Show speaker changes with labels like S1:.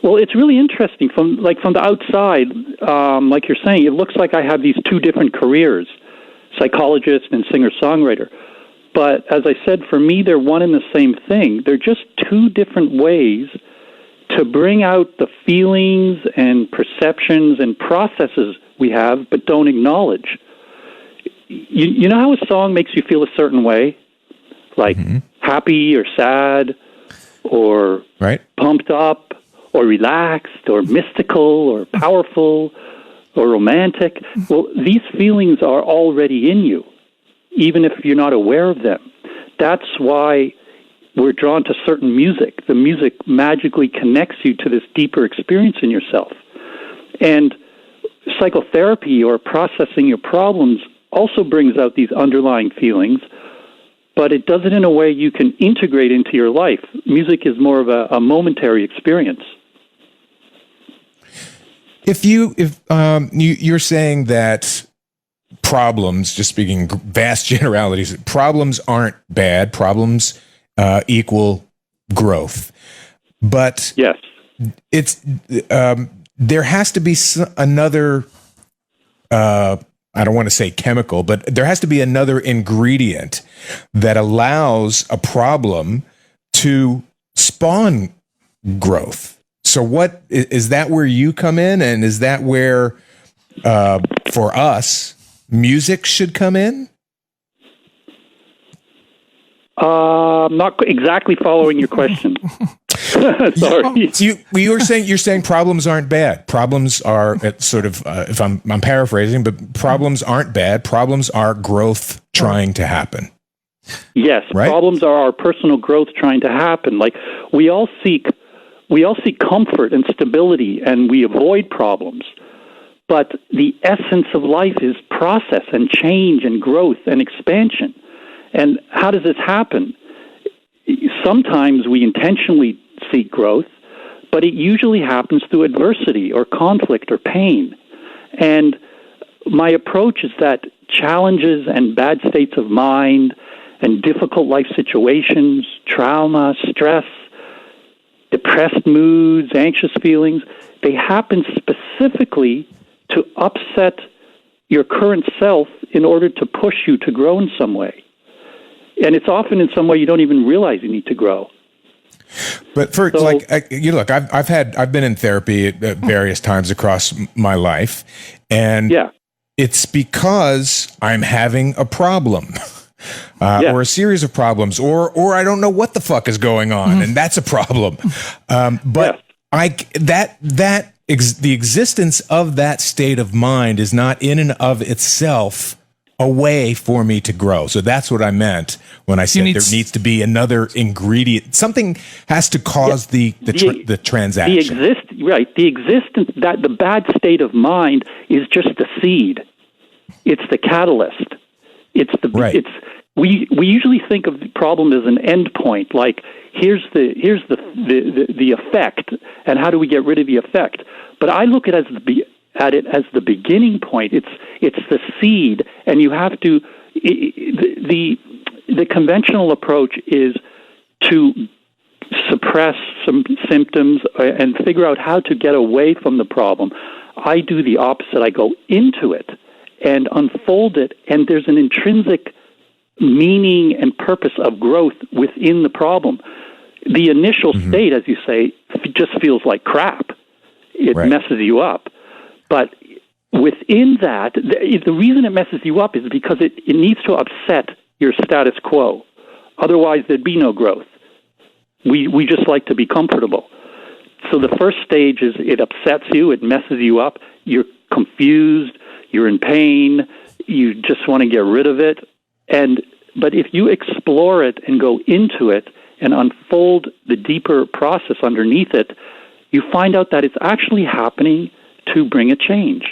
S1: Well, it's really interesting from the outside. Like you're saying, it looks like I have these two different careers, psychologist and singer-songwriter. But as I said, for me, they're one and the same thing. They're just two different ways to bring out the feelings and perceptions and processes we have but don't acknowledge. You know how a song makes you feel a certain way? Like happy or sad or pumped up or relaxed or mystical or powerful or romantic? Well, these feelings are already in you, even if you're not aware of them. That's why we're drawn to certain music. The music magically connects you to this deeper experience in yourself. And psychotherapy or processing your problems also brings out these underlying feelings, but it does it in a way you can integrate into your life. Music is more of a momentary experience.
S2: If you're saying that problems, just speaking vast generalities, problems aren't bad. Problems equal growth, but
S1: yes,
S2: it's there has to be another. I don't want to say chemical, but there has to be another ingredient that allows a problem to spawn growth. So what is that where you come in? And is that where, for us, music should come in?
S1: Not exactly following your question. Sorry.
S2: You're saying problems aren't bad. Problems are sort of, if I'm paraphrasing, but problems aren't bad. Problems are growth trying to happen.
S1: Yes, right? Problems are our personal growth trying to happen. Like we all seek comfort and stability, and we avoid problems. But the essence of life is process and change and growth and expansion. And how does this happen? Sometimes we intentionally seek growth, but it usually happens through adversity or conflict or pain. And my approach is that challenges and bad states of mind and difficult life situations, trauma, stress, depressed moods, anxious feelings, they happen specifically to upset your current self in order to push you to grow in some way. And it's often in some way you don't even realize you need to grow.
S2: But I've been in therapy at various times across my life, and it's because I'm having a problem, or a series of problems, or I don't know what the fuck is going on, and that's a problem. The existence of that state of mind is not in and of itself a way for me to grow. So that's what I meant when I said there needs to be another ingredient. Something has to cause the transaction.
S1: The existence, that the bad state of mind is just the seed. It's the catalyst. We usually think of the problem as an end point, like here's the effect, and how do we get rid of the effect? But I look at it as the beginning point. It's the seed, and you have to. The conventional approach is to suppress some symptoms and figure out how to get away from the problem. I do the opposite. I go into it and unfold it, and there's an intrinsic meaning and purpose of growth within the problem. The initial state, as you say, just feels like crap. It messes you up. But within that, the reason it messes you up is because it needs to upset your status quo. Otherwise, there'd be no growth. We just like to be comfortable. So the first stage is it upsets you, it messes you up, you're confused, you're in pain, you just want to get rid of it. But if you explore it and go into it and unfold the deeper process underneath it, you find out that it's actually happening to bring a change.